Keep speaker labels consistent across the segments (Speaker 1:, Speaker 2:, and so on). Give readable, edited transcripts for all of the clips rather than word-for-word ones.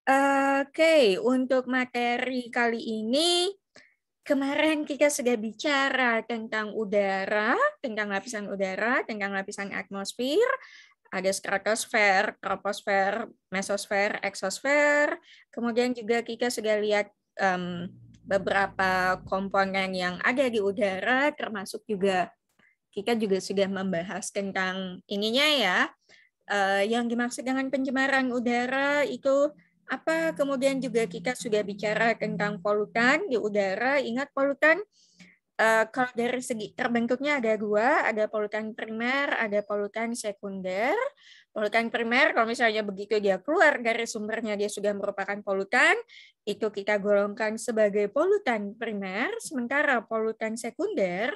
Speaker 1: Oke, untuk materi kali ini, kemarin kita sudah bicara tentang udara, tentang lapisan udara, tentang lapisan atmosfer, ada stratosfer, troposfer, mesosfer, eksosfer. Kemudian juga kita sudah lihat beberapa komponen yang ada di udara, termasuk juga kita juga sudah membahas tentang ininya ya, yang dimaksud dengan pencemaran udara itu apa. Kemudian juga kita sudah bicara tentang polutan di udara. Ingat polutan kalau dari segi terbentuknya ada dua, ada polutan primer, ada polutan sekunder. Polutan primer kalau misalnya begitu dia keluar dari sumbernya dia sudah merupakan polutan, itu kita golongkan sebagai polutan primer. Sementara polutan sekunder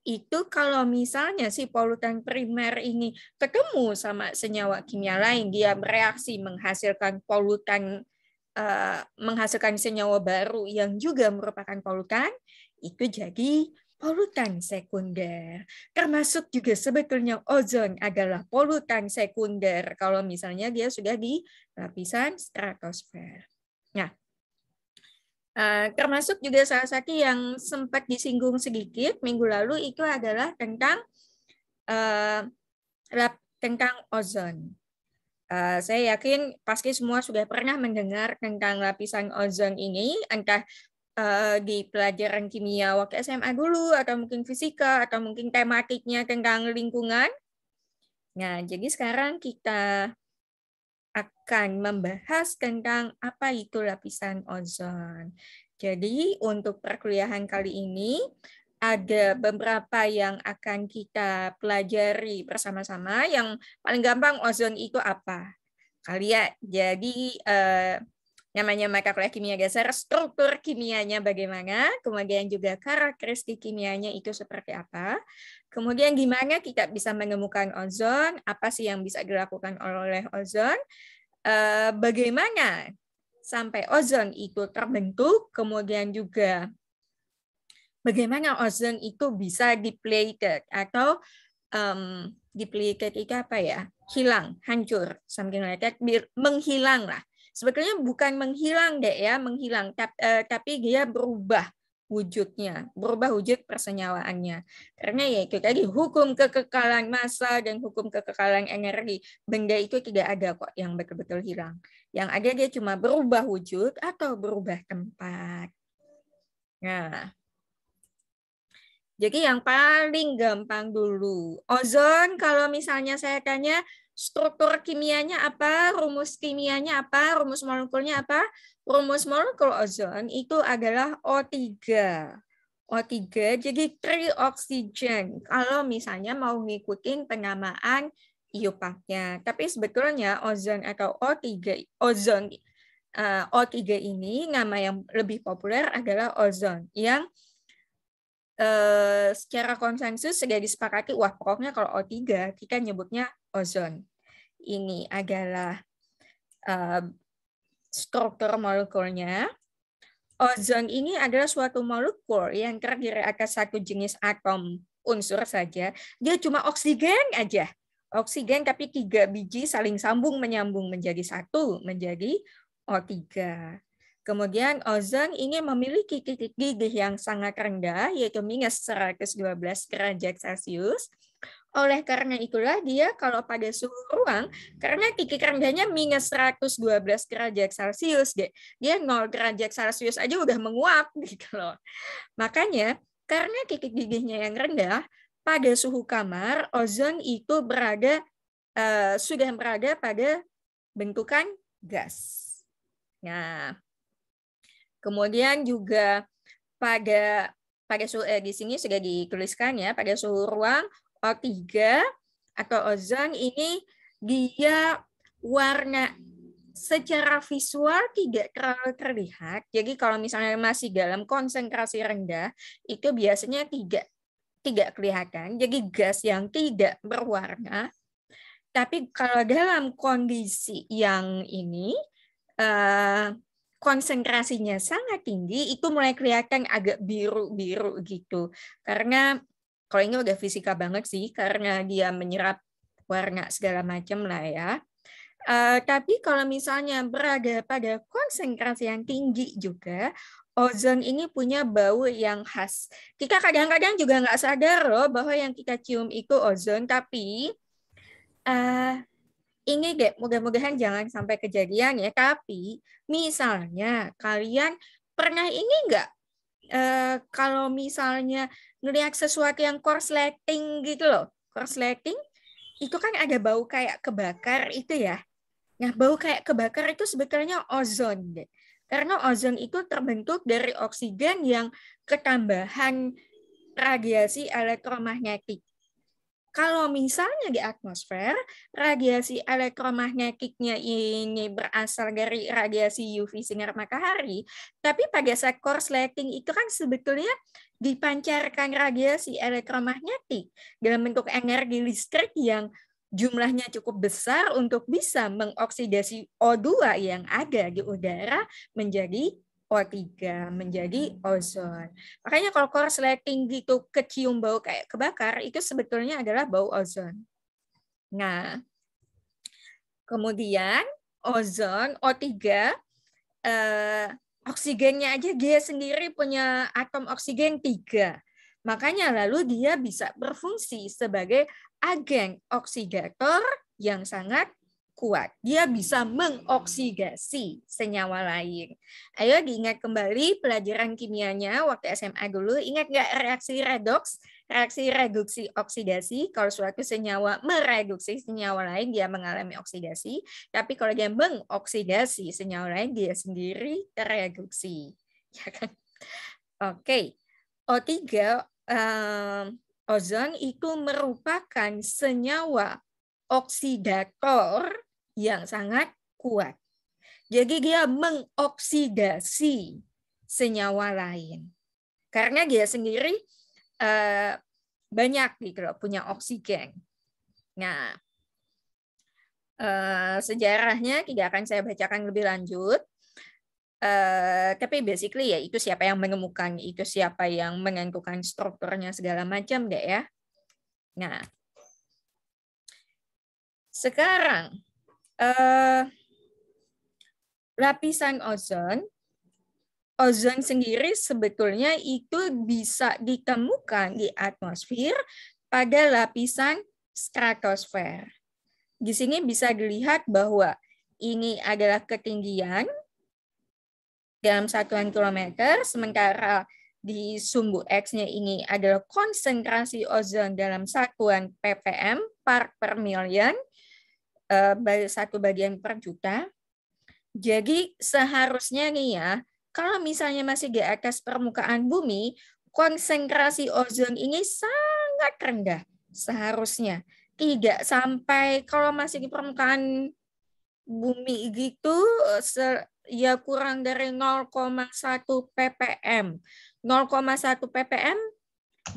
Speaker 1: itu kalau misalnya si polutan primer ini ketemu sama senyawa kimia lain, dia bereaksi menghasilkan polutan, menghasilkan senyawa baru yang juga merupakan polutan, itu jadi polutan sekunder. Termasuk juga sebetulnya ozon adalah polutan sekunder kalau misalnya dia sudah di lapisan stratosfer. Nah, termasuk juga salah satu yang sempat disinggung sedikit minggu lalu itu adalah tentang tentang ozon. Saya yakin pasti semua sudah pernah mendengar tentang lapisan ozon ini, entah di pelajaran kimia waktu SMA dulu, atau mungkin fisika, atau mungkin tematiknya tentang lingkungan. Nah, jadi sekarang kita akan membahas tentang apa itu lapisan ozon. Jadi untuk perkuliahan kali ini ada beberapa yang akan kita pelajari bersama-sama. Yang paling gampang ozon itu apa? Kali ya. Jadi namanya mata kuliah kimia dasar, struktur kimianya bagaimana, kemudian juga karakteristik kimianya itu seperti apa, kemudian gimana kita bisa menemukan ozon, apa sih yang bisa dilakukan oleh ozon, bagaimana sampai ozon itu terbentuk, kemudian juga bagaimana ozon itu bisa depleted atau depleted itu apa ya? Hilang, hancur, something like that, menghilang lah. Sebetulnya bukan menghilang deh ya, menghilang, tapi dia berubah wujudnya, berubah wujud persenyawaannya. Karena ya itu tadi hukum kekekalan massa dan hukum kekekalan energi. Benda itu tidak ada kok yang betul-betul hilang. Yang ada dia cuma berubah wujud atau berubah tempat. Nah, jadi yang paling gampang dulu, ozon kalau misalnya saya tanya struktur kimianya apa, rumus kimianya apa, rumus molekulnya apa, rumus molekul ozon itu adalah O3. O3 jadi trioksigen kalau misalnya mau ngikutin penamaan IUPAC-nya. Tapi sebetulnya ozon atau O3, ozon O3 ini nama yang lebih populer adalah ozon yang secara konsensus sudah disepakati, wah pokoknya kalau O3 kita nyebutnya ozon. Ini adalah struktur molekulnya. Ozon ini adalah suatu molekul yang terdiri atas satu jenis atom unsur saja. Dia cuma oksigen aja. Oksigen tapi 3 biji saling sambung menyambung menjadi satu, menjadi O3. Kemudian ozon ini memiliki titik gigih yang sangat rendah, yaitu minus 112 derajat Celcius. Oleh karena itulah dia kalau pada suhu ruang, karena titik rendahnya minus 112 derajat Celcius, dia 0 derajat Celcius aja udah menguap gitu loh. Makanya karena titik gigihnya yang rendah, pada suhu kamar, ozon itu sudah berada pada bentukan gas. Nah, kemudian juga pada suhu di sini sudah dituliskan ya, pada suhu ruang O3 atau ozon ini dia warna secara visual tidak terlalu terlihat. Jadi kalau misalnya masih dalam konsentrasi rendah itu biasanya tidak kelihatan. Jadi gas yang tidak berwarna. Tapi kalau dalam kondisi yang ini konsentrasinya sangat tinggi, itu mulai kelihatan agak biru-biru gitu. Karena kalau ini udah fisika banget sih, karena dia menyerap warna segala macam lah ya. Tapi kalau misalnya berada pada konsentrasi yang tinggi juga, ozon ini punya bau yang khas. Kita kadang-kadang juga nggak sadar loh bahwa yang kita cium itu ozon, tapi uh, ini deh, mudah-mudahan jangan sampai kejadian ya. Tapi misalnya kalian pernah ini nggak, kalau misalnya ngelihat sesuatu yang korsleting gitu loh, korsleting itu kan ada bau kayak kebakar itu ya. Nah, bau kayak kebakar itu sebetulnya ozon deh. Karena ozon itu terbentuk dari oksigen yang ketambahan radiasi elektromagnetik. Kalau misalnya di atmosfer, radiasi elektromagnetiknya ini berasal dari radiasi UV sinar matahari, tapi pada saat korsleting itu kan sebetulnya dipancarkan radiasi elektromagnetik dalam bentuk energi listrik yang jumlahnya cukup besar untuk bisa mengoksidasi O2 yang ada di udara menjadi O3, menjadi ozon. Makanya kalau korsleting gitu kecium bau kayak kebakar, itu sebetulnya adalah bau ozon. Nah, kemudian ozon, O3, oksigennya aja dia sendiri punya atom oksigen 3. Makanya lalu dia bisa berfungsi sebagai agen oksidator yang sangat kuat. Dia bisa mengoksidasi senyawa lain. Ayo diingat kembali pelajaran kimianya waktu SMA dulu. Ingat nggak reaksi redoks? Reaksi reduksi oksidasi. Kalau suatu senyawa mereduksi senyawa lain, dia mengalami oksidasi. Tapi kalau dia mengoksidasi senyawa lain, dia sendiri tereduksi. Ya kan? Oke. O3, ozon itu merupakan senyawa oksidator yang sangat kuat. Jadi dia mengoksidasi senyawa lain. Karena dia sendiri banyak gitu loh, punya oksigen. Nah, sejarahnya tidak akan saya bacakan lebih lanjut. Tapi basically ya itu siapa yang menemukan, itu siapa yang menentukan strukturnya segala macam deh ya. Nah, sekarang lapisan ozon sendiri sebetulnya itu bisa ditemukan di atmosfer pada lapisan stratosfer. Di sini bisa dilihat bahwa ini adalah ketinggian dalam satuan kilometer, sementara di sumbu X-nya ini adalah konsentrasi ozon dalam satuan ppm, part per million, satu bagian per juta. Jadi seharusnya nih ya, kalau misalnya masih di atas permukaan bumi, konsentrasi ozon ini sangat rendah seharusnya. Tidak sampai kalau masih di permukaan bumi gitu, ya kurang dari 0,1 ppm. 0,1 ppm,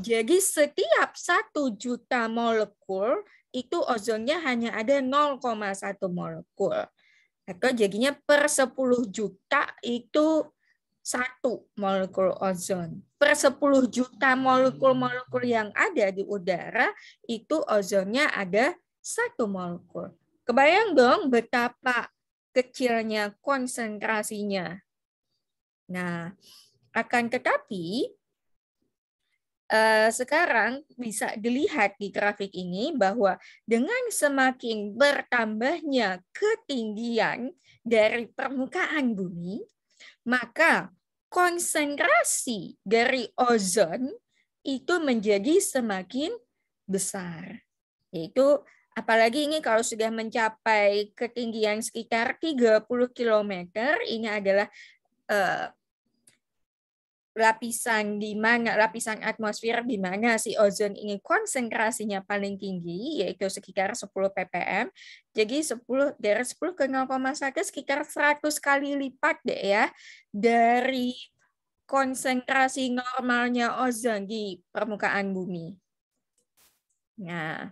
Speaker 1: jadi setiap 1 juta molekul, itu ozonnya hanya ada 0,1 molekul. Atau jadinya per 10 juta itu 1 molekul ozon. Per 10 juta molekul-molekul yang ada di udara, itu ozonnya ada 1 molekul. Kebayang dong betapa kecilnya konsentrasinya. Nah, akan tetapi sekarang bisa dilihat di grafik ini bahwa dengan semakin bertambahnya ketinggian dari permukaan bumi, maka konsentrasi dari ozon itu menjadi semakin besar. Yaitu apalagi ini kalau sudah mencapai ketinggian sekitar 30 km, ini adalah lapisan atmosfer di mana si ozon ini konsentrasinya paling tinggi, yaitu sekitar 10 ppm. Jadi 10 dari 10 ke 0,1 sekitar 100 kali lipat deh ya dari konsentrasi normalnya ozon di permukaan bumi. Nah,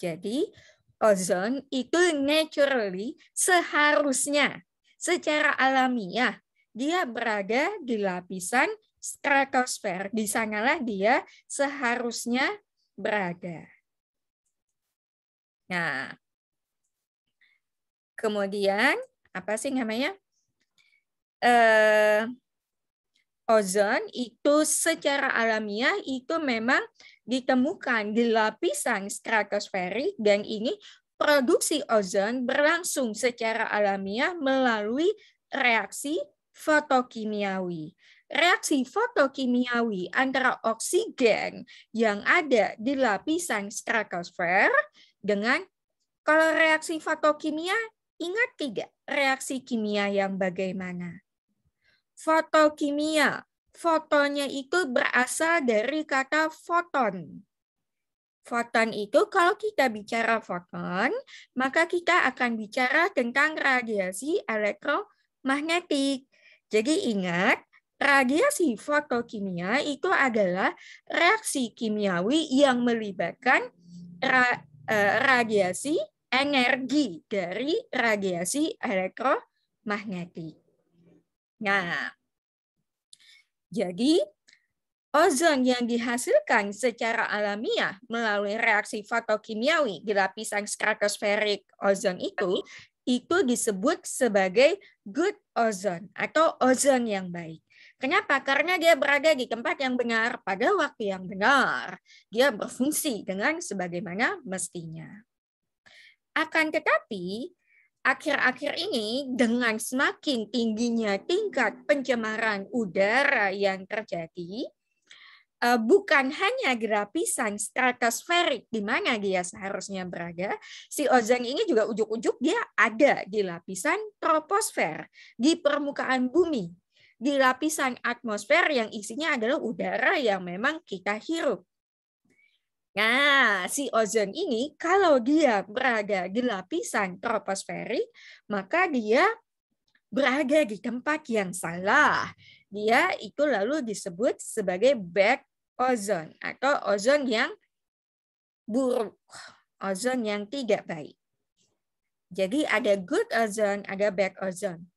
Speaker 1: jadi ozon itu naturally seharusnya secara alamiah dia berada di lapisan stratosfer. Di sanalah dia seharusnya berada. Nah, Kemudian apa sih namanya? Ozon itu secara alamiah itu memang ditemukan di lapisan stratosferik, dan ini produksi ozon berlangsung secara alamiah melalui reaksi fotokimiawi. Reaksi fotokimiawi antara oksigen yang ada di lapisan stratosfer dengan, kalau reaksi fotokimia, ingat tidak reaksi kimia yang bagaimana? Fotokimia. Fotonya itu berasal dari kata foton. Foton itu kalau kita bicara foton, maka kita akan bicara tentang radiasi elektromagnetik. Jadi ingat, radiasi fotokimia itu adalah reaksi kimiawi yang melibatkan radiasi energi dari radiasi elektromagnetik. Nah, jadi ozon yang dihasilkan secara alamiah melalui reaksi fotokimiawi di lapisan stratosferik ozon itu disebut sebagai good ozone atau ozon yang baik. Kenapa? Karena dia berada di tempat yang benar pada waktu yang benar. Dia berfungsi dengan sebagaimana mestinya. Akan tetapi, akhir-akhir ini dengan semakin tingginya tingkat pencemaran udara yang terjadi, bukan hanya di lapisan stratosferik di mana dia seharusnya berada, si ozon ini juga ujuk-ujuk dia ada di lapisan troposfer, di permukaan bumi, di lapisan atmosfer yang isinya adalah udara yang memang kita hirup. Nah, si ozon ini kalau dia berada di lapisan troposferik, maka dia berada di tempat yang salah. Dia itu lalu disebut sebagai bad ozon atau ozon yang buruk, ozon yang tidak baik. Jadi ada good ozon, ada bad ozon.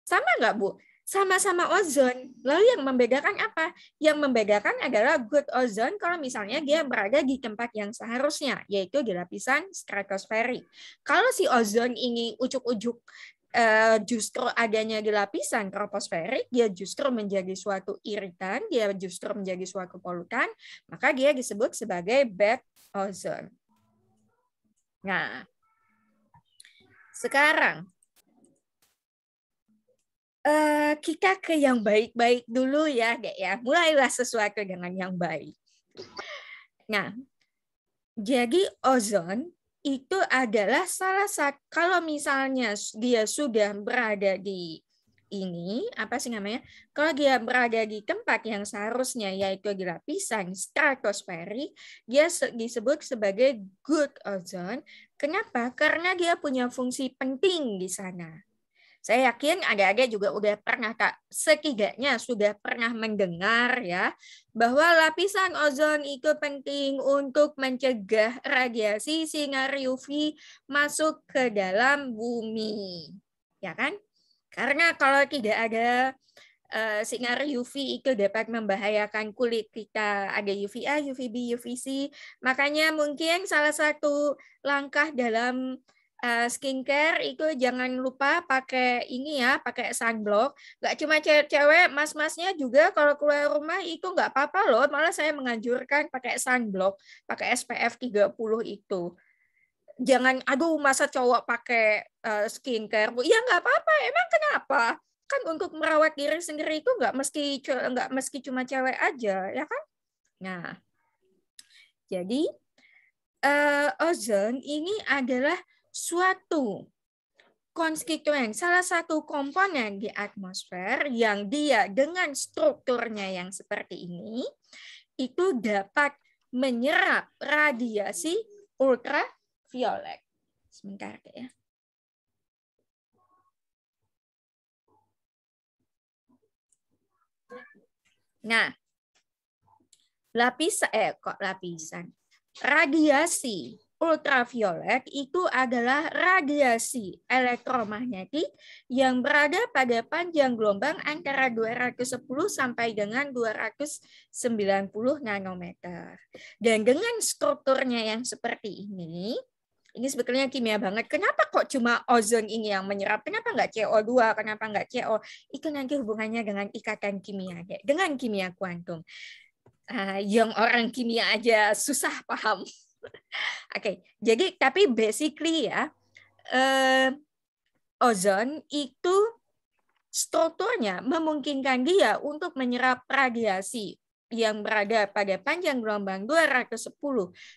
Speaker 1: Sama nggak, Bu? Sama-sama ozon. Lalu yang membedakan apa? Yang membedakan adalah good ozon kalau misalnya dia berada di tempat yang seharusnya, yaitu di lapisan stratosferik. Kalau si ozon ini ujuk-ujuk justru adanya di lapisan troposferik, dia justru menjadi suatu iritan, dia justru menjadi suatu polutan, maka dia disebut sebagai bad ozone. Nah, sekarang kita ke yang baik-baik dulu ya, Dek ya. Mulailah sesuatu dengan yang baik. Nah, jadi ozon itu adalah salah satu, kalau misalnya dia sudah berada di ini, apa sih namanya? Kalau dia berada di tempat yang seharusnya, yaitu di lapisan stratosferik, dia disebut sebagai good ozone. Kenapa? Karena dia punya fungsi penting di sana. Saya yakin adik-adik juga udah pernah, setidaknya sudah pernah mendengar ya, bahwa lapisan ozon itu penting untuk mencegah radiasi sinar UV masuk ke dalam bumi. Ya kan? Karena kalau tidak ada sinar UV itu dapat membahayakan kulit kita. Ada UVA, UVB, UVC. Makanya mungkin salah satu langkah dalam skincare itu jangan lupa pakai ini ya, pakai sunblock. Nggak cuma cewek-cewek, mas-masnya juga kalau keluar rumah itu nggak apa-apa loh. Malah saya menganjurkan pakai sunblock, pakai SPF 30 itu. Jangan, aduh masa cowok pakai skincare, Bu. Ya nggak apa-apa, emang kenapa? Kan untuk merawat diri sendiri itu nggak meski cuma cewek aja, ya kan? Nah, jadi ozon ini adalah suatu konstituen, salah satu komponen di atmosfer yang dia dengan strukturnya yang seperti ini, itu dapat menyerap radiasi ultraviolet. Sebentar ya. Nah, lapisan. Radiasi ultraviolet itu adalah radiasi elektromagnetik yang berada pada panjang gelombang antara 210 sampai dengan 290 nanometer. Dan dengan strukturnya yang seperti ini, Ini sebetulnya kimia banget. Kenapa kok cuma ozon ini yang menyerap? Kenapa nggak CO2? Kenapa nggak CO? Itu nanti hubungannya dengan ikatan kimia, dengan kimia kuantum. Yang orang kimia aja susah paham. Oke, jadi tapi basically ya, ozon itu strukturnya memungkinkan dia untuk menyerap radiasi yang berada pada panjang gelombang 210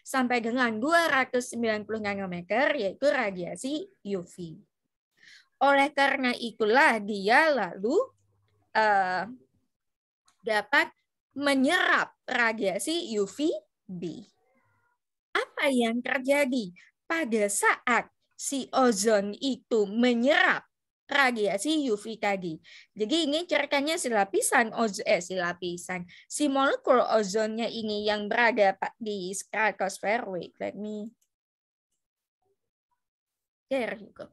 Speaker 1: sampai dengan 290 nanometer, yaitu radiasi UV. Oleh karena itulah dia lalu dapat menyerap radiasi UVB. Apa yang terjadi pada saat si ozon itu menyerap radiasi UV tadi? Jadi ini ceritanya si molekul ozonnya ini yang berada di stratosfer. Wait, there you go.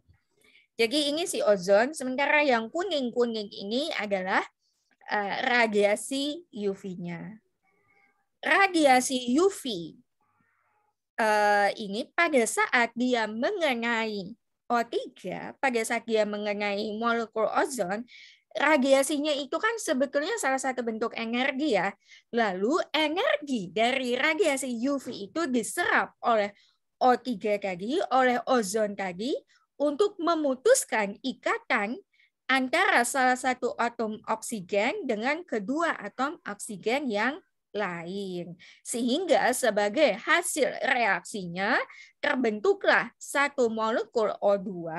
Speaker 1: Jadi ini si ozon, sementara yang kuning-kuning ini adalah radiasi UV-nya. Radiasi UV ini pada saat dia mengenai O3, pada saat dia mengenai molekul ozon, radiasinya itu kan sebetulnya salah satu bentuk energi ya. Lalu energi dari radiasi UV itu diserap oleh O3 tadi, oleh ozon tadi, untuk memutuskan ikatan antara salah satu atom oksigen dengan kedua atom oksigen yang lain. Sehingga sebagai hasil reaksinya terbentuklah satu molekul O2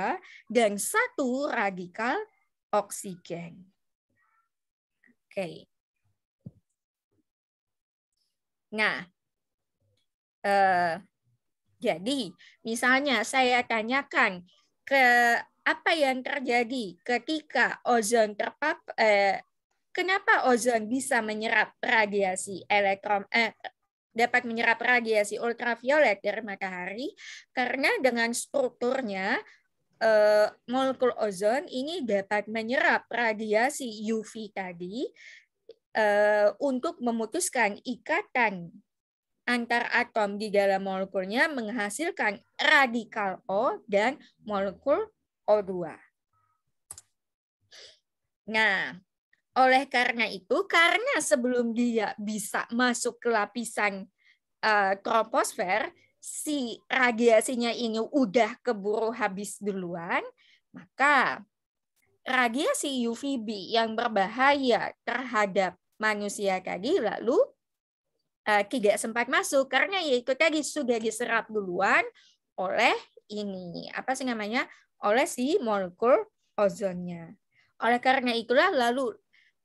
Speaker 1: dan satu radikal oksigen. Oke. Nah, jadi misalnya saya tanyakan ke apa yang terjadi ketika ozon kenapa ozon bisa menyerap radiasi dapat menyerap radiasi ultraviolet dari matahari? Karena dengan strukturnya molekul ozon ini dapat menyerap radiasi UV tadi untuk memutuskan ikatan antar atom di dalam molekulnya, menghasilkan radikal O dan molekul O2. Nah, oleh karena itu, karena sebelum dia bisa masuk ke lapisan troposfer, si radiasinya ini udah keburu habis duluan, maka radiasi UVB yang berbahaya terhadap manusia tadi lalu tidak sempat masuk karena yaitu tadi sudah diserap duluan oleh ini oleh si molekul ozonnya. Oleh karena itulah lalu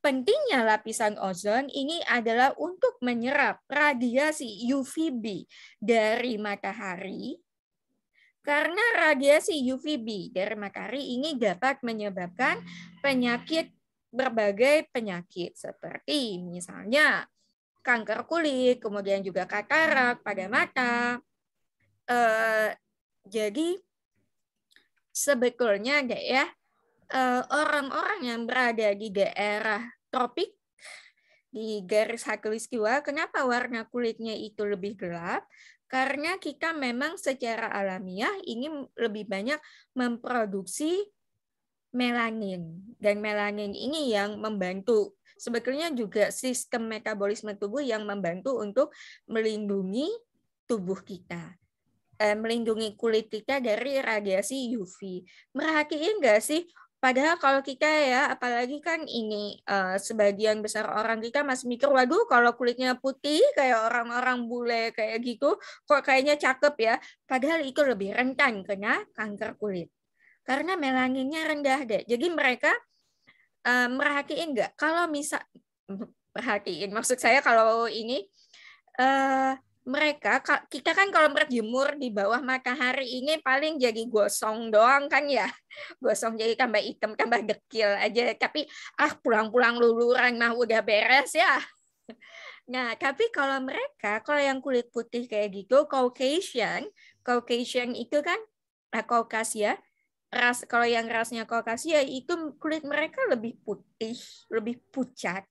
Speaker 1: pentingnya lapisan ozon ini adalah untuk menyerap radiasi UVB dari matahari, karena radiasi UVB dari matahari ini dapat menyebabkan berbagai penyakit seperti misalnya kanker kulit, kemudian juga katarak pada mata. Jadi sebetulnya orang-orang yang berada di daerah tropik di garis khatulistiwa, kenapa warna kulitnya itu lebih gelap? Karena kita memang secara alamiah ini lebih banyak memproduksi melanin, dan melanin ini yang membantu sebetulnya juga sistem metabolisme tubuh yang membantu untuk melindungi tubuh kita, melindungi kulit kita dari radiasi UV. Merhatiin nggak sih? Padahal kalau kita ya, apalagi kan ini sebagian besar orang kita masih mikir, waduh kalau kulitnya putih kayak orang-orang bule kayak gitu, kok kayaknya cakep ya. Padahal itu lebih rentan kena kanker kulit. Karena melaninnya rendah deh. Jadi mereka merhatiin nggak? Kalau perhatiin, maksud saya kalau ini kita kan kalau berjemur di bawah matahari ini paling jadi gosong doang kan ya, gosong jadi tambah hitam, tambah dekil aja. Tapi pulang-pulang luluran mah udah beres ya. Nah, tapi kalau yang kulit putih kayak gitu, Caucasian itu kan Caucasia. Kalau yang rasnya Caucasia itu kulit mereka lebih putih, lebih pucat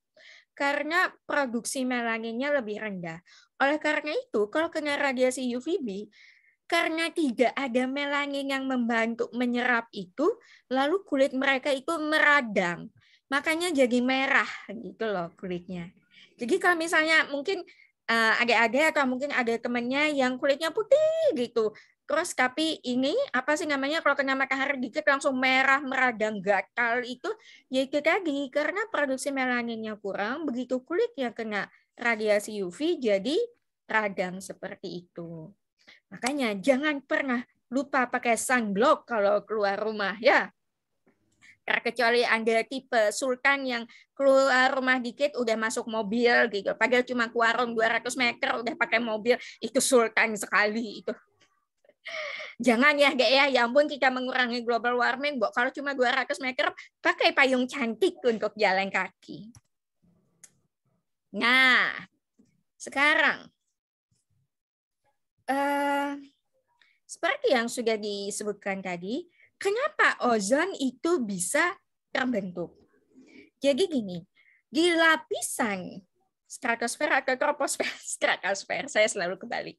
Speaker 1: karena produksi melaninnya lebih rendah. Oleh karena itu, kalau kena radiasi UVB, karena tidak ada melanin yang membantu menyerap itu, lalu kulit mereka itu meradang. Makanya jadi merah gitu loh kulitnya. Jadi kalau misalnya mungkin adik-adik atau mungkin ada temennya yang kulitnya putih gitu, terus tapi ini apa sih namanya kalau kena matahari dikit langsung merah meradang gatal itu, ya itu tadi karena produksi melaninnya kurang, begitu kulitnya kena radiasi UV jadi radang seperti itu. Makanya jangan pernah lupa pakai sunblock kalau keluar rumah ya. Kecuali Anda tipe sultan yang keluar rumah dikit udah masuk mobil gitu. Padahal cuma ke warung 200 meter udah pakai mobil, itu sultan sekali itu. Jangan ya, Dek ya. Ya ampun kita mengurangi global warming, Bu. Kalau cuma 200 meter pakai payung cantik untuk jalan kaki. Nah, sekarang seperti yang sudah disebutkan tadi, kenapa ozon itu bisa terbentuk? Jadi gini, di lapisan stratosfer atau troposfer, stratosfer, saya selalu kebalik.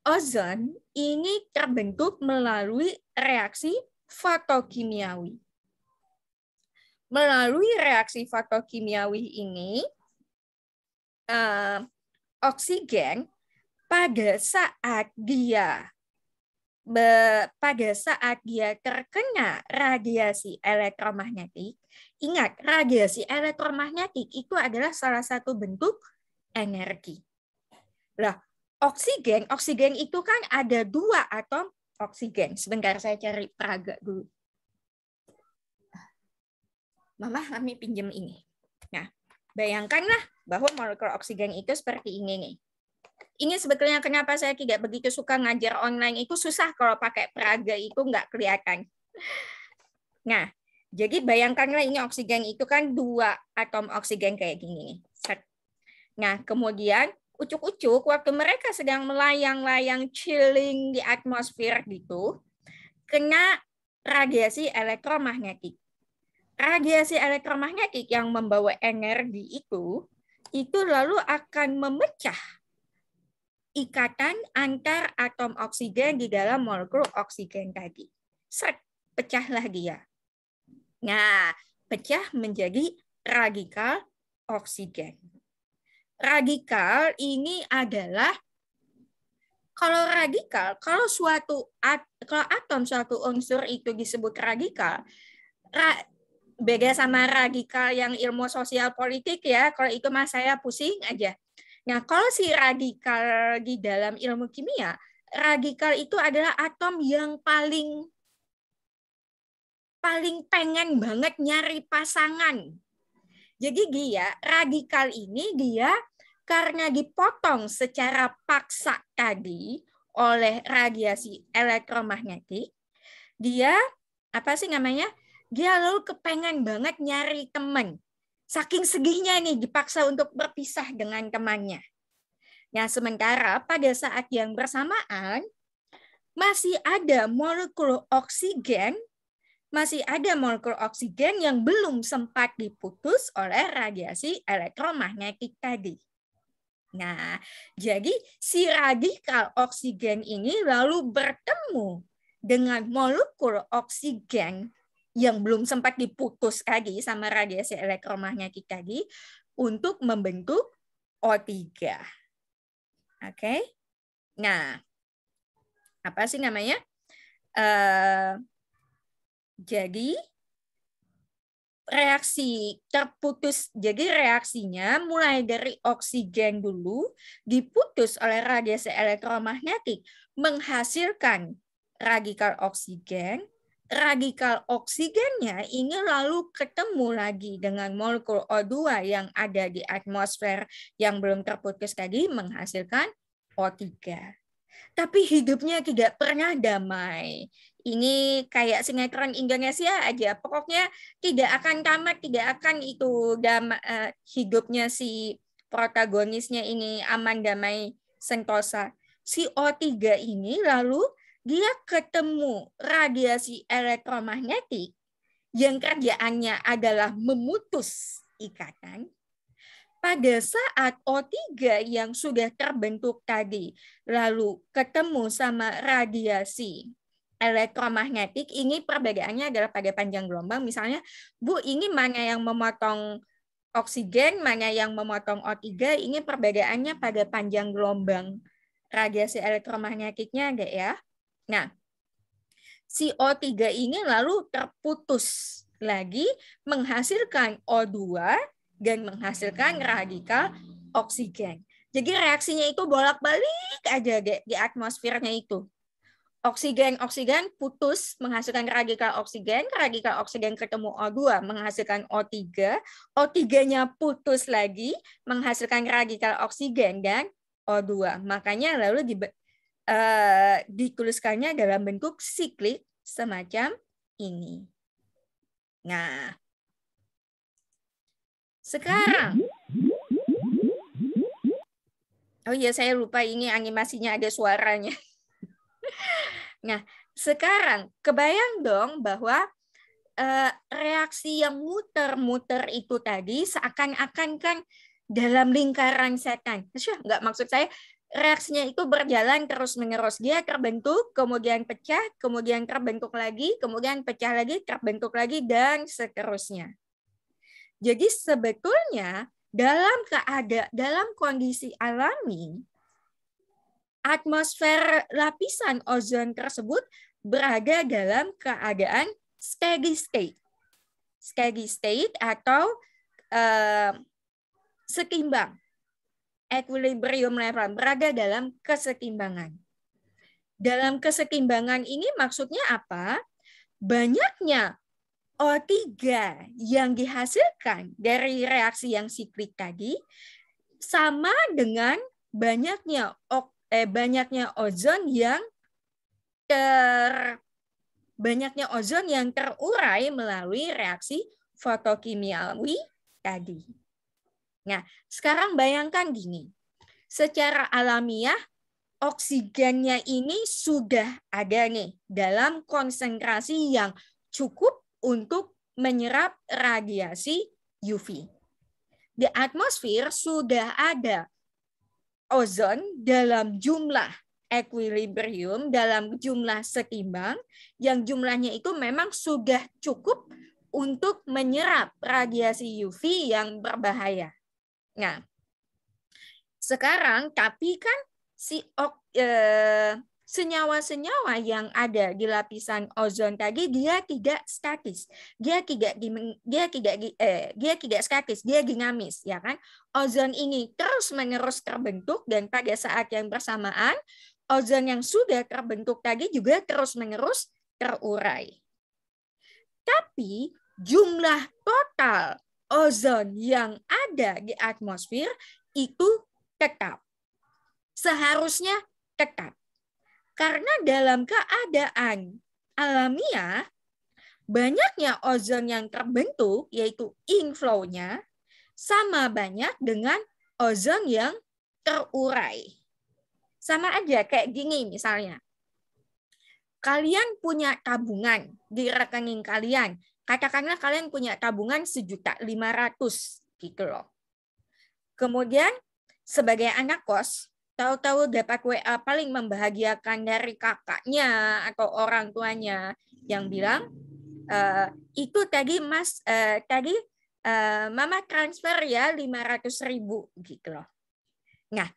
Speaker 1: Ozon ini terbentuk melalui reaksi fotokimiawi. Melalui reaksi fotokimiawi ini, oksigen pada saat dia terkena radiasi elektromagnetik, ingat radiasi elektromagnetik itu adalah salah satu bentuk energi. Lah, oksigen itu kan ada 2 atom oksigen. Sebentar saya cari peraga dulu. Mama, kami pinjam ini. Nah, bayangkanlah bahwa molekul oksigen itu seperti ini nih. Ini sebetulnya kenapa saya tidak begitu suka ngajar online, itu susah kalau pakai peraga itu nggak kelihatan. Nah, jadi bayangkanlah ini oksigen itu kan 2 atom oksigen kayak gini. Nah, kemudian ucuk-ucuk waktu mereka sedang melayang-layang chilling di atmosfer gitu, kena radiasi elektromagnetik. Radiasi elektromagnetik yang membawa energi itu lalu akan memecah ikatan antar atom oksigen di dalam molekul oksigen tadi. Pecahlah dia. Nah, pecah menjadi radikal oksigen. Radikal ini adalah kalau atom suatu unsur itu disebut radikal, beda sama radikal yang ilmu sosial politik ya. Kalau itu mas saya pusing aja. Nah, kalau si radikal di dalam ilmu kimia, radikal itu adalah atom yang paling pengen banget nyari pasangan. Jadi dia, radikal ini dia karena dipotong secara paksa tadi oleh radiasi elektromagnetik, dia apa sih namanya? Dia lalu kepengen banget nyari teman. Saking sedihnya nih dipaksa untuk berpisah dengan temannya. Nah, sementara pada saat yang bersamaan masih ada molekul oksigen yang belum sempat diputus oleh radiasi elektromagnetik tadi. Nah, jadi si radikal oksigen ini lalu bertemu dengan molekul oksigen yang belum sempat diputus tadi sama radiasi elektromagnetik tadi untuk membentuk O3. Oke. Nah, apa sih namanya? Jadi reaksi terputus. Jadi reaksinya mulai dari oksigen dulu diputus oleh radiasi elektromagnetik menghasilkan radikal oksigen. Radikal oksigennya ini lalu ketemu lagi dengan molekul O2 yang ada di atmosfer yang belum terputus tadi menghasilkan O3. Tapi hidupnya tidak pernah damai. Ini kayak sinetron Indonesia aja. Pokoknya tidak akan tamat, tidak akan itu hidupnya si protagonisnya ini aman, damai, sentosa. Si O3 ini lalu dia ketemu radiasi elektromagnetik yang kerjaannya adalah memutus ikatan. pada saat O3 yang sudah terbentuk tadi, lalu ketemu sama radiasi elektromagnetik, ini perbedaannya adalah pada panjang gelombang. Misalnya, Bu, ini mana yang memotong oksigen, mana yang memotong O3, ini perbedaannya pada panjang gelombang radiasi elektromagnetiknya ada ya. Nah, si O3 ini lalu terputus lagi menghasilkan O2 dan menghasilkan radikal oksigen. Jadi reaksinya itu bolak-balik aja di atmosfernya itu. Oksigen putus menghasilkan radikal oksigen ketemu O2 menghasilkan O3, O3-nya putus lagi menghasilkan radikal oksigen dan O2. Makanya lalu dituliskannya dalam bentuk siklik semacam ini. Nah, sekarang, oh iya saya lupa ini animasinya ada suaranya. Nah, sekarang kebayang dong bahwa reaksi yang muter-muter itu tadi seakan-akan kan dalam lingkaran setan. Enggak, maksud saya reaksinya itu berjalan terus-menerus. Dia terbentuk, kemudian pecah, kemudian terbentuk lagi, kemudian pecah lagi, terbentuk lagi, dan seterusnya. Jadi sebetulnya dalam kondisi alami, atmosfer lapisan ozon tersebut berada dalam keadaan steady state. Steady state atau seimbang. Equilibrium level, berada dalam kesetimbangan. Dalam kesetimbangan ini maksudnya apa? Banyaknya O3 yang dihasilkan dari reaksi yang siklik tadi sama dengan banyaknya ozon yang terurai melalui reaksi fotokimiawi tadi. Nah, sekarang bayangkan gini. Secara alamiah oksigennya ini sudah ada nih dalam konsentrasi yang cukup untuk menyerap radiasi UV. Di atmosfer sudah ada ozon dalam jumlah equilibrium, dalam jumlah seimbang, yang jumlahnya itu memang sudah cukup untuk menyerap radiasi UV yang berbahaya. Nah, sekarang tapi kan senyawa-senyawa yang ada di lapisan ozon tadi dia tidak statis, dia tidak statis, dia dinamis, ya kan? Ozon ini terus-menerus terbentuk dan pada saat yang bersamaan ozon yang sudah terbentuk tadi juga terus-menerus terurai. Tapi jumlah total ozon yang ada di atmosfer itu tetap. Seharusnya tetap. Karena dalam keadaan alamiah, banyaknya ozon yang terbentuk, yaitu inflow-nya, sama banyak dengan ozon yang terurai. Sama aja kayak gini misalnya. Kalian punya tabungan di rekening kalian. Katakanlah kalian punya tabungan 1.500.000 gitu loh. Kemudian sebagai anak kos, tahu-tahu dapat WA paling membahagiakan dari kakaknya atau orang tuanya yang bilang, itu tadi Mas, Mama transfer ya 500.000 gitu loh. Nah,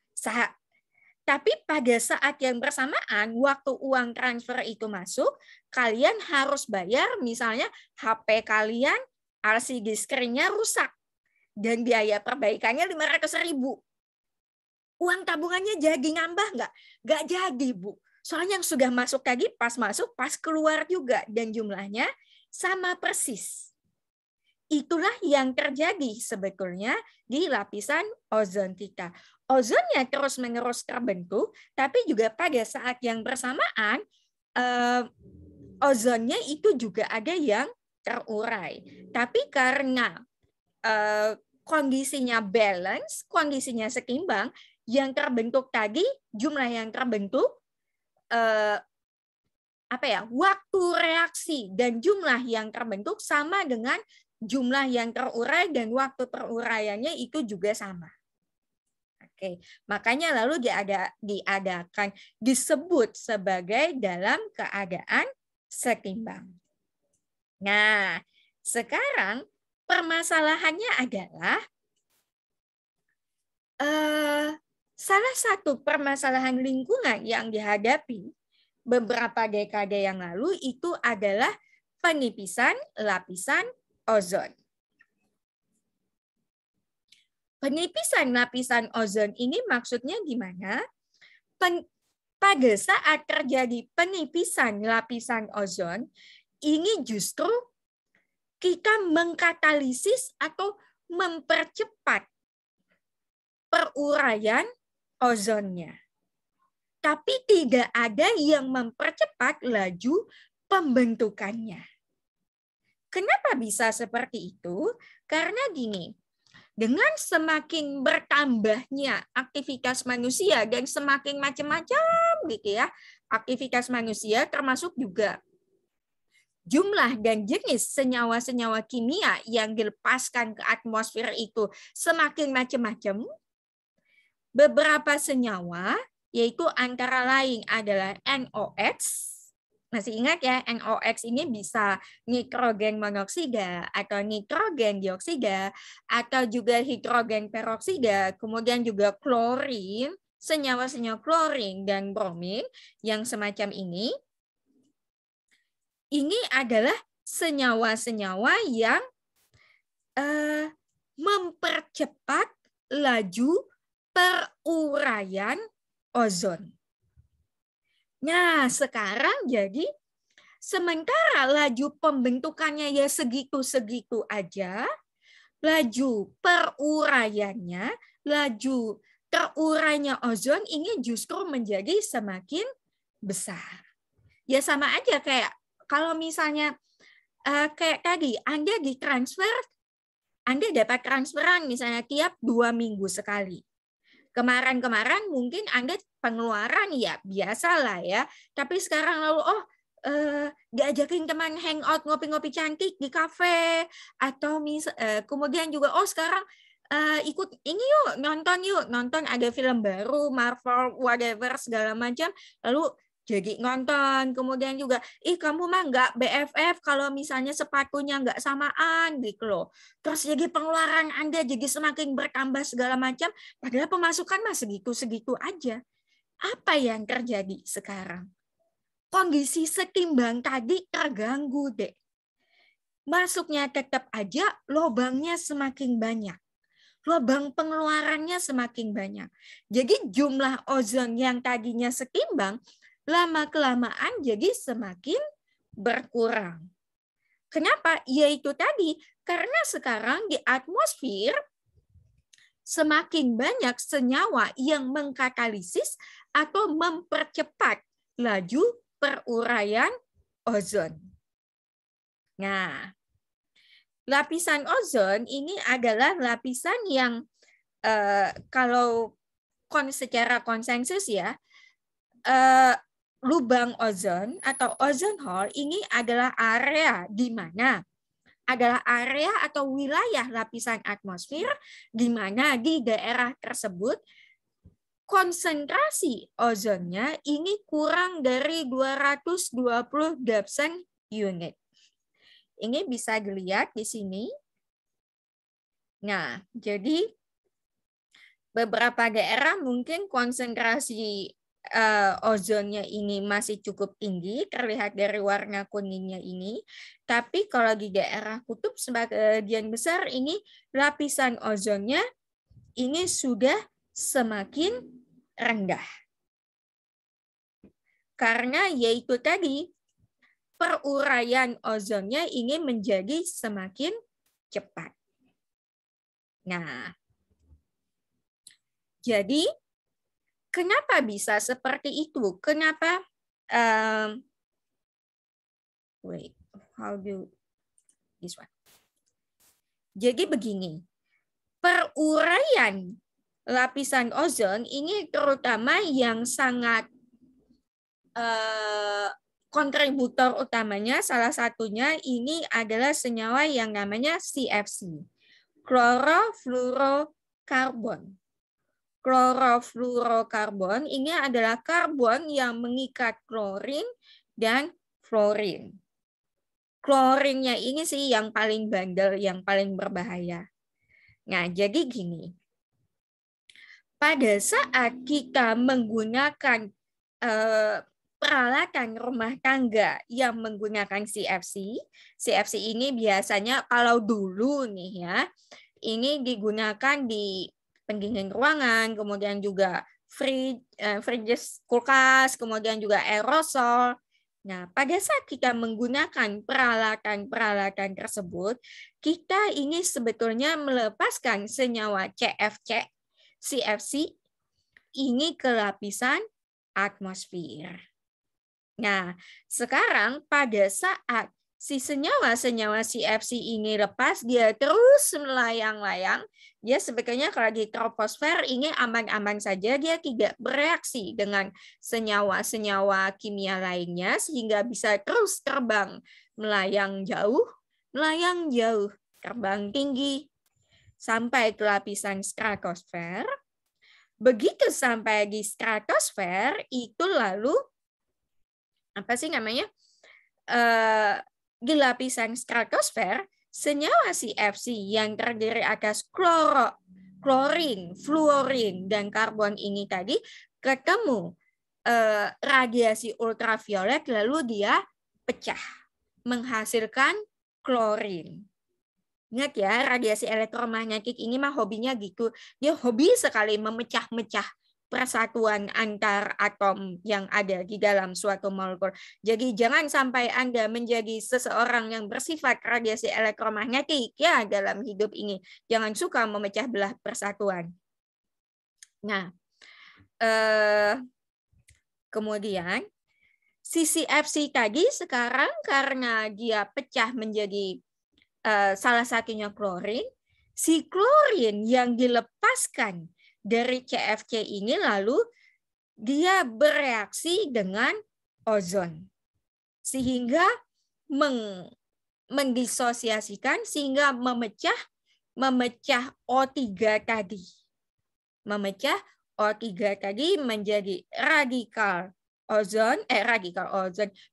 Speaker 1: tapi pada saat yang bersamaan, waktu uang transfer itu masuk, kalian harus bayar misalnya HP kalian, LCD screen-nya rusak. Dan biaya perbaikannya 500.000. Uang tabungannya jadi nambah nggak? Nggak jadi, Bu. Soalnya yang sudah masuk tadi pas masuk, pas keluar juga. Dan jumlahnya sama persis. Itulah yang terjadi sebetulnya di lapisan ozon kita. Ozonnya terus-menerus terbentuk, tapi juga pada saat yang bersamaan, ozonnya itu juga ada yang terurai. Tapi karena kondisinya balance, kondisinya seimbang, yang terbentuk tadi, jumlah yang terbentuk, waktu reaksi dan jumlah yang terbentuk sama dengan jumlah yang terurai dan waktu peruraiannya itu juga sama. Oke, makanya lalu diadakan disebut sebagai dalam keadaan setimbang. Nah, sekarang permasalahannya adalah salah satu permasalahan lingkungan yang dihadapi beberapa dekade yang lalu itu adalah penipisan lapisan ozon. Penipisan lapisan ozon ini maksudnya gimana? Pada saat terjadi penipisan lapisan ozon, ini justru kita mengkatalisis atau mempercepat peruraian ozonnya. Tapi tidak ada yang mempercepat laju pembentukannya. Kenapa bisa seperti itu? Karena gini, dengan semakin bertambahnya aktivitas manusia dan semakin macam-macam gitu ya, aktivitas manusia termasuk juga jumlah dan jenis senyawa-senyawa kimia yang dilepaskan ke atmosfer itu semakin macam-macam. Beberapa senyawa, yaitu antara lain adalah NOx. Masih ingat ya, NOx ini bisa nitrogen monoksida atau nitrogen dioksida atau juga hidrogen peroksida, kemudian juga klorin, senyawa-senyawa klorin dan bromin yang semacam ini. Ini adalah senyawa-senyawa yang mempercepat laju peruraian ozon. Nah, sekarang jadi sementara laju pembentukannya ya segitu-segitu aja, laju peruraiannya, laju terurainya ozon ini justru menjadi semakin besar. Ya sama aja kayak kalau misalnya kayak tadi Anda ditransfer, Anda dapat transferan misalnya tiap 2 minggu sekali. Kemarin-kemarin mungkin Anda pengeluaran ya biasalah ya. Tapi sekarang lalu diajakin teman hangout ngopi-ngopi cantik di kafe atau kemudian juga sekarang ikut ini yuk nonton ada film baru Marvel whatever segala macam lalu jadi nonton, kemudian juga, kamu mah nggak BFF kalau misalnya sepatunya nggak samaan gitu loh. Terus jadi pengeluaran Anda jadi semakin bertambah segala macam, padahal pemasukan mah segitu-segitu aja. Apa yang terjadi sekarang? Kondisi setimbang tadi terganggu deh. Masuknya tetap aja, lubangnya semakin banyak. Lubang pengeluarannya semakin banyak. Jadi jumlah ozon yang tadinya setimbang, lama-kelamaan jadi semakin berkurang. Kenapa? Yaitu tadi, karena sekarang di atmosfer semakin banyak senyawa yang mengkatalisis atau mempercepat laju peruraian ozon. Nah, lapisan ozon ini adalah lapisan yang kalau secara konsensus ya, lubang ozon atau ozone hole ini adalah area di mana adalah area atau wilayah lapisan atmosfer di mana di daerah tersebut konsentrasi ozonnya ini kurang dari 220 Dawson unit. Ini bisa dilihat di sini. Nah, jadi beberapa daerah mungkin konsentrasi ozonnya ini masih cukup tinggi, terlihat dari warna kuningnya ini. Tapi kalau di daerah kutub sebagian besar ini lapisan ozonnya ini sudah semakin rendah. Karena yaitu tadi peruraian ozonnya ini menjadi semakin cepat. Nah, jadi kenapa bisa seperti itu? Kenapa? Wait, how do this one? Jadi begini, peruraian lapisan ozon ini terutama yang sangat kontributor utamanya salah satunya ini adalah senyawa yang namanya CFC, klorofluorokarbon. Klorofluorokarbon ini adalah karbon yang mengikat klorin dan fluorin. Klorinnya ini sih yang paling bandel, yang paling berbahaya. Nah, jadi gini. Pada saat kita menggunakan peralatan rumah tangga yang menggunakan CFC, CFC ini biasanya kalau dulu nih ya, ini digunakan di pendingin ruangan, kemudian juga fridge, kulkas, kemudian juga aerosol. Nah, pada saat kita menggunakan peralatan-peralatan tersebut, kita ini sebetulnya melepaskan senyawa CFC ini ke lapisan atmosfer. Nah, sekarang pada saat si senyawa-senyawa CFC ini lepas, dia terus melayang-layang. Dia sebetulnya kalau di troposfer ini aman-aman saja, dia tidak bereaksi dengan senyawa-senyawa kimia lainnya, sehingga bisa terus terbang, melayang jauh, terbang tinggi, sampai ke lapisan stratosfer. Begitu sampai di stratosfer, itu lalu, apa sih namanya? Di lapisan stratosfer, senyawa CFC yang terdiri atas klorin, fluorin, dan karbon ini tadi ketemu radiasi ultraviolet, lalu dia pecah, menghasilkan klorin. Ingat ya, radiasi elektromagnetik ini mah hobinya gitu. Dia hobi sekali memecah-mecah persatuan antar atom yang ada di dalam suatu molekul. Jadi jangan sampai Anda menjadi seseorang yang bersifat radiasi elektromagnetik ya dalam hidup ini. Jangan suka memecah belah persatuan. Nah, kemudian si CFC tadi sekarang karena dia pecah menjadi salah satunya klorin, si klorin yang dilepaskan dari CFC ini lalu dia bereaksi dengan ozon sehingga mendisosiasikan sehingga memecah O3 tadi. Memecah O3 tadi menjadi radikal ozon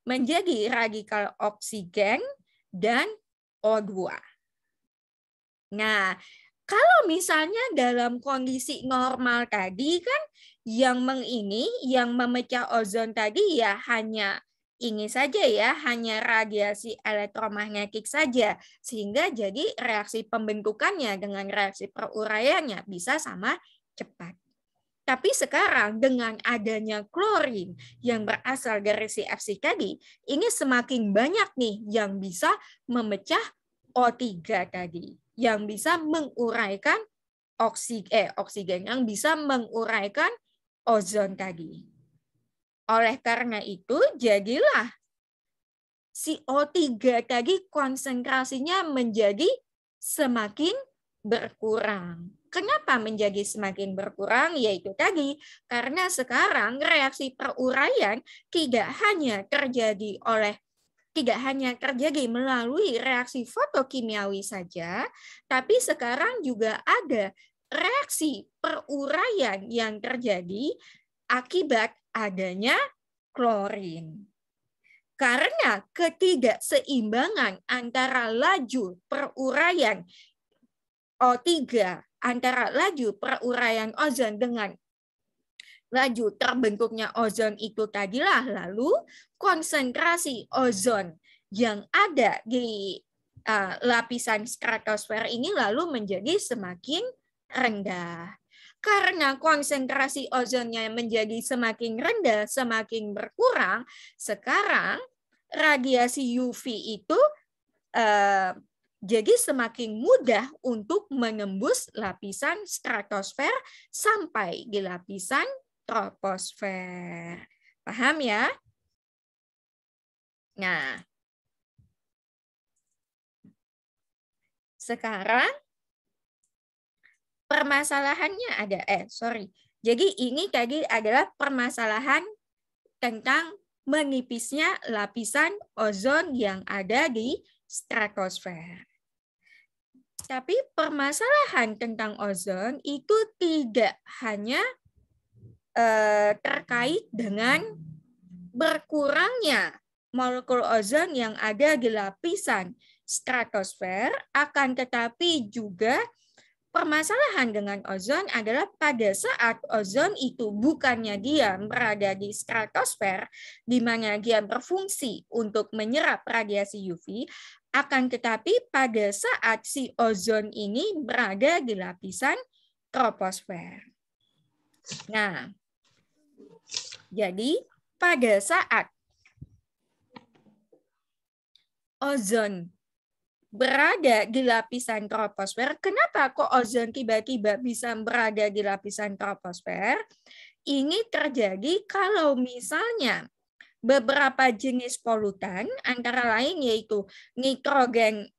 Speaker 1: menjadi radikal oksigen dan O2. Nah, kalau misalnya dalam kondisi normal tadi kan yang memecah ozon tadi ya hanya ini saja ya, hanya radiasi elektromagnetik saja, sehingga jadi reaksi pembentukannya dengan reaksi peruraiannya bisa sama cepat. Tapi sekarang dengan adanya klorin yang berasal dari CFC tadi, ini semakin banyak nih yang bisa memecah O3 tadi, yang bisa menguraikan oksigen, yang bisa menguraikan ozon tadi. Oleh karena itu, jadilah si O3 tadi konsentrasinya menjadi semakin berkurang. Kenapa menjadi semakin berkurang? Yaitu tadi, karena sekarang reaksi peruraian tidak hanya terjadi melalui reaksi fotokimiawi saja, tapi sekarang juga ada reaksi peruraian yang terjadi akibat adanya klorin. Karena ketidakseimbangan antara laju peruraian O3, antara laju peruraian ozon dengan laju terbentuknya ozon itu tadilah lalu konsentrasi ozon yang ada di lapisan stratosfer ini lalu menjadi semakin rendah. Karena konsentrasi ozonnya menjadi semakin rendah, semakin berkurang, sekarang radiasi UV itu jadi semakin mudah untuk menembus lapisan stratosfer sampai di lapisan troposfer. Paham ya? Nah, sekarang permasalahannya ada, Jadi ini tadi adalah permasalahan tentang menipisnya lapisan ozon yang ada di stratosfer. Tapi permasalahan tentang ozon itu tidak hanya terkait dengan berkurangnya molekul ozon yang ada di lapisan stratosfer, akan tetapi juga permasalahan dengan ozon adalah pada saat ozon itu bukannya dia berada di stratosfer, di mana dia berfungsi untuk menyerap radiasi UV, akan tetapi pada saat si ozon ini berada di lapisan troposfer. Nah, jadi pada saat ozon berada di lapisan troposfer, kenapa kok ozon tiba-tiba bisa berada di lapisan troposfer? Ini terjadi kalau misalnya beberapa jenis polutan, antara lain yaitu nitrogen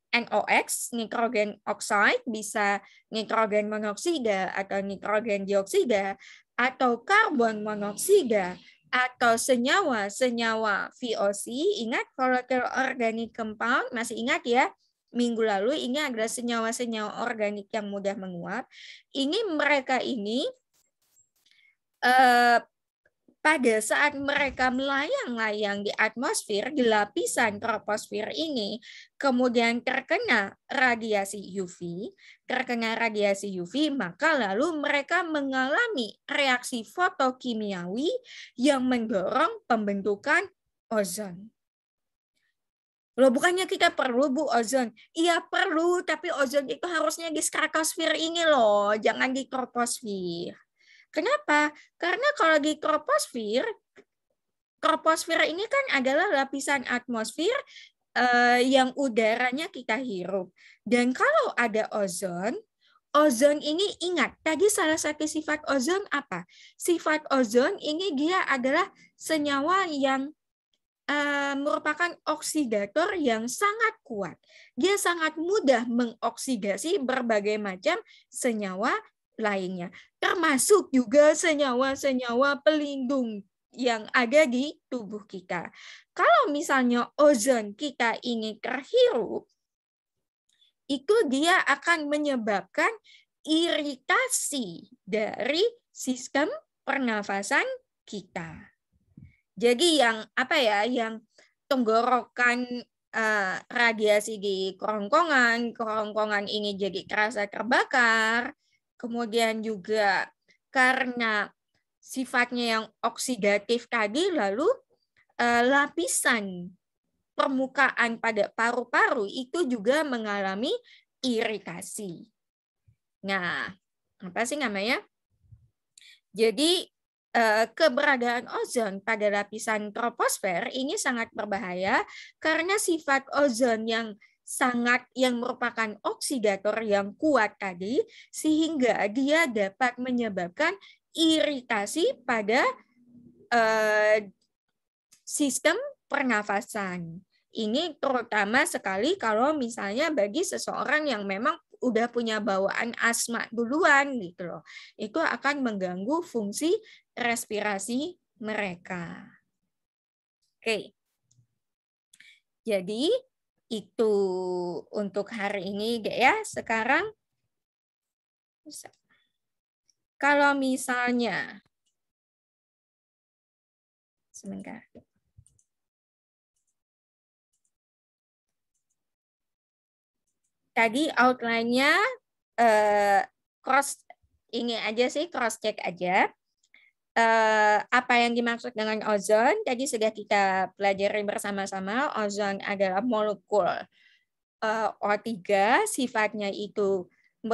Speaker 1: NOx, nitrogen oxide, bisa nitrogen monoksida atau nitrogen dioksida, atau karbon monoksida, atau senyawa-senyawa VOC. Ingat volatile organic compound, masih ingat ya? Minggu lalu ini adalah senyawa-senyawa organik yang mudah menguap. Mereka ini pada saat mereka melayang-layang di atmosfer, di lapisan troposfer ini, kemudian terkena radiasi UV, maka lalu mereka mengalami reaksi fotokimiawi yang mendorong pembentukan ozon. Loh, bukannya kita perlu, Bu, ozon? Iya perlu, tapi ozon itu harusnya di stratosfer ini loh, jangan di troposfer. Kenapa? Karena kalau di troposfer ini kan adalah lapisan atmosfer yang udaranya kita hirup. Dan kalau ada ozon ini ingat, tadi salah satu sifat ozon apa? Sifat ozon ini dia adalah senyawa yang merupakan oksidator yang sangat kuat. Dia sangat mudah mengoksidasi berbagai macam senyawa lainnya, termasuk juga senyawa-senyawa pelindung yang ada di tubuh kita. Kalau misalnya ozon kita ini terhirup, itu dia akan menyebabkan iritasi dari sistem pernafasan kita. Jadi yang tenggorokan radiasi di kerongkongan ini jadi terasa terbakar. Kemudian juga karena sifatnya yang oksidatif tadi, lalu lapisan permukaan pada paru-paru itu juga mengalami iritasi. Nah, apa sih namanya? Jadi keberadaan ozon pada lapisan troposfer ini sangat berbahaya karena sifat ozon yang merupakan oksidator yang kuat tadi, sehingga dia dapat menyebabkan iritasi pada sistem pernafasan. Ini terutama sekali kalau misalnya bagi seseorang yang memang udah punya bawaan asma duluan gitu loh. Itu akan mengganggu fungsi respirasi mereka. Oke. Jadi itu untuk hari ini ya. Sekarang kalau misalnya sebentar. Tadi outline-nya cross check aja. Apa yang dimaksud dengan ozon? Tadi sudah kita pelajari bersama-sama. Ozon adalah molekul O3, sifatnya itu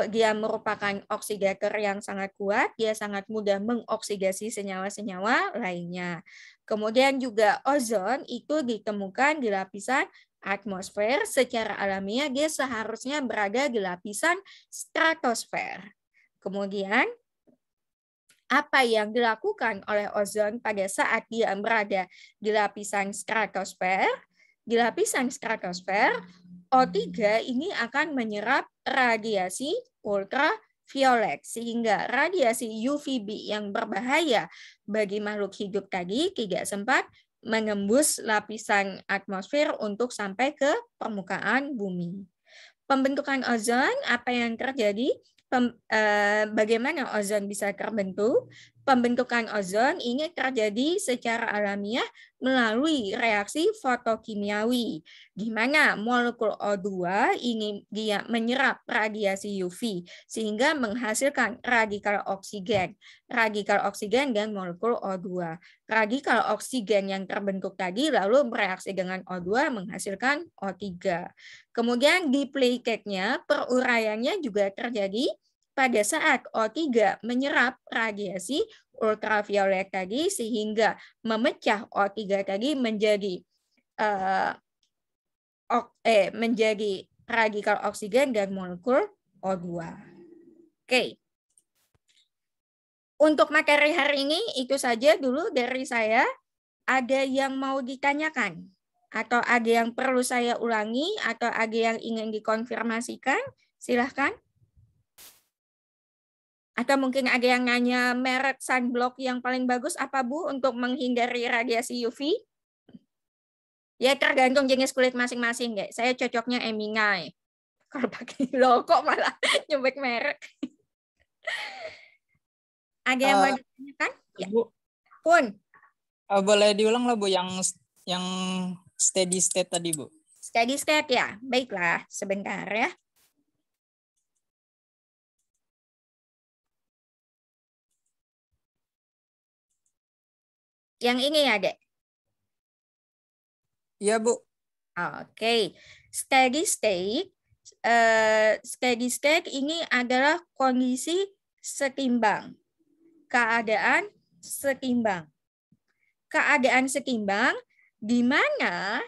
Speaker 1: dia merupakan oksidator yang sangat kuat, dia sangat mudah mengoksidasi senyawa-senyawa lainnya. Kemudian juga ozon itu ditemukan di lapisan atmosfer, secara alamiah dia seharusnya berada di lapisan stratosfer. Kemudian apa yang dilakukan oleh ozon pada saat dia berada di lapisan stratosfer? Di lapisan stratosfer, O3 ini akan menyerap radiasi ultraviolet. ultraviolet, sehingga radiasi UVB yang berbahaya bagi makhluk hidup tadi tidak sempat menembus lapisan atmosfer untuk sampai ke permukaan bumi. Pembentukan ozon, apa yang terjadi? Bagaimana ozon bisa terbentuk? Pembentukan ozon ini terjadi secara alamiah melalui reaksi fotokimiawi, di mana molekul O2 ini dia menyerap radiasi UV sehingga menghasilkan radikal oksigen. Radikal oksigen dan molekul O2. Radikal oksigen yang terbentuk tadi lalu bereaksi dengan O2 menghasilkan O3. Kemudian di plaketnya peruraiannya juga terjadi pada saat O3 menyerap radiasi ultraviolet tadi sehingga memecah O3 tadi menjadi menjadi radikal oksigen dan molekul O2. Oke. Untuk materi hari ini itu saja dulu dari saya. Ada yang mau ditanyakan? Atau ada yang perlu saya ulangi? Atau ada yang ingin dikonfirmasikan? Silahkan. Atau mungkin ada yang nanya merek sunblock yang paling bagus apa Bu untuk menghindari radiasi UV? Ya tergantung jenis kulit masing-masing. Saya cocoknya Emingai. Kalau pakai logo malah nyebut merek. Ada yang mau ditanyakan? Ya.
Speaker 2: Bu.
Speaker 1: Pun.
Speaker 2: Boleh diulang lah Bu yang steady state tadi Bu.
Speaker 1: Steady state ya. Baiklah, sebentar ya. Yang ini ya, Dek?
Speaker 2: Iya, Bu.
Speaker 1: Oke. Steady state ini adalah kondisi setimbang. Keadaan setimbang. Keadaan setimbang di mana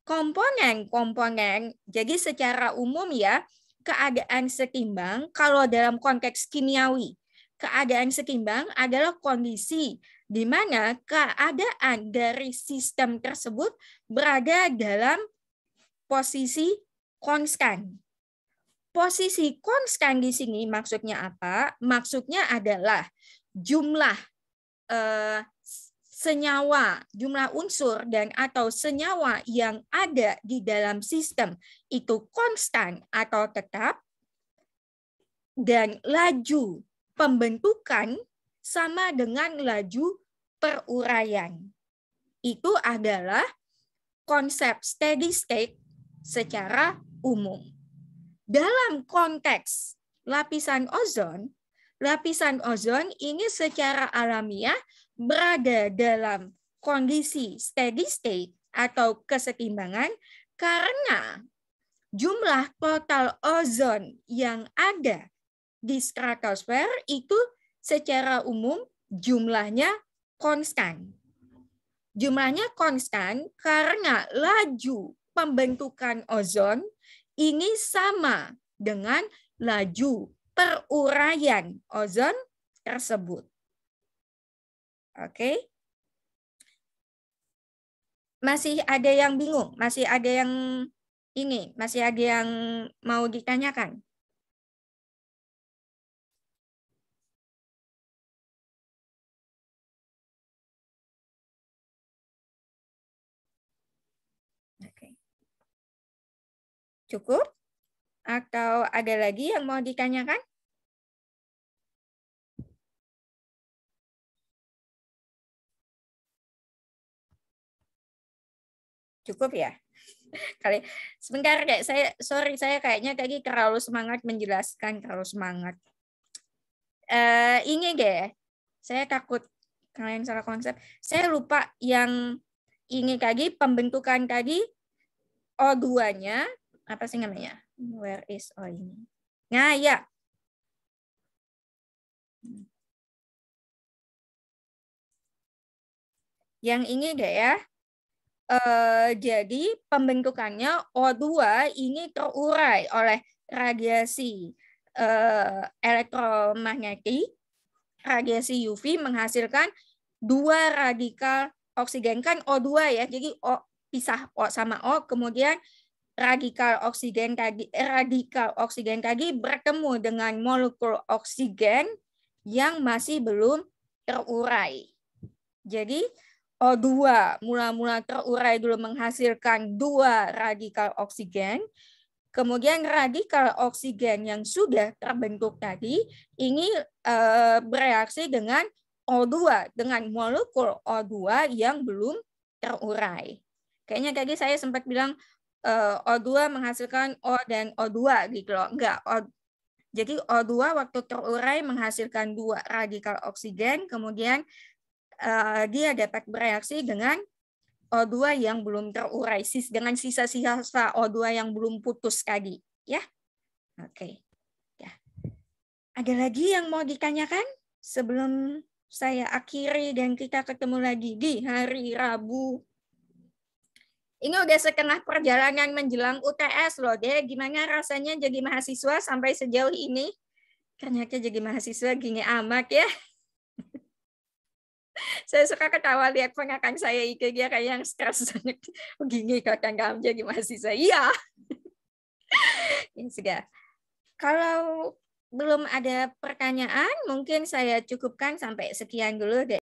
Speaker 1: komponen-komponen, jadi secara umum ya, keadaan setimbang kalau dalam konteks kimiawi, keadaan setimbang adalah kondisi di mana keadaan dari sistem tersebut berada dalam posisi konstan. Posisi konstan di sini maksudnya apa? Maksudnya adalah jumlah senyawa, jumlah unsur dan atau senyawa yang ada di dalam sistem itu konstan atau tetap, dan laju pembentukan sama dengan laju peruraian. Itu adalah konsep steady state secara umum. Dalam konteks lapisan ozon ini secara alamiah berada dalam kondisi steady state atau kesetimbangan karena jumlah total ozon yang ada di stratosfer itu secara umum jumlahnya konstan. Jumlahnya konstan karena laju pembentukan ozon ini sama dengan laju peruraian ozon tersebut. Oke. Masih ada yang bingung? Masih ada yang masih ada yang mau ditanyakan? Oke. Cukup? Atau ada lagi yang mau ditanyakan? Cukup ya? Kali sebentar deh, saya kayaknya tadi terlalu semangat menjelaskan, terlalu semangat. Ini deh, saya takut kalian salah konsep. Saya lupa yang ini tadi pembentukan tadi O2-nya apa sih namanya? Where is O ini? Nah ya. Yang ini deh ya. Jadi pembentukannya O2 ini terurai oleh radiasi elektromagnetik, radiasi UV menghasilkan dua radikal oksigen, kan O2 ya, jadi O pisah O sama O, kemudian radikal oksigen tadi bertemu dengan molekul oksigen yang masih belum terurai. Jadi O2 mula-mula terurai dulu menghasilkan 2 radikal oksigen. Kemudian radikal oksigen yang sudah terbentuk tadi ini bereaksi dengan O2, dengan molekul O2 yang belum terurai. Kayaknya tadi saya sempat bilang O2 menghasilkan O dan O2 gitu loh. Enggak. Jadi O2 waktu terurai menghasilkan 2 radikal oksigen, kemudian dia dapat bereaksi dengan O2 yang belum terurai dengan sisa-sisa O2 yang belum putus tadi, ya. Oke. Ya. Ada lagi yang mau ditanyakan sebelum saya akhiri dan kita ketemu lagi di hari Rabu? Ini udah setengah perjalanan menjelang UTS loh, deh. Gimana rasanya jadi mahasiswa sampai sejauh ini? Ternyata jadi mahasiswa gini amat ya. Saya suka ketawa lihat pengakan saya itu, dia kayak yang stres banget. Begini kakak kamu jadi mahasiswa. Iya. Ya sudah. Kalau belum ada pertanyaan, mungkin saya cukupkan sampai sekian dulu.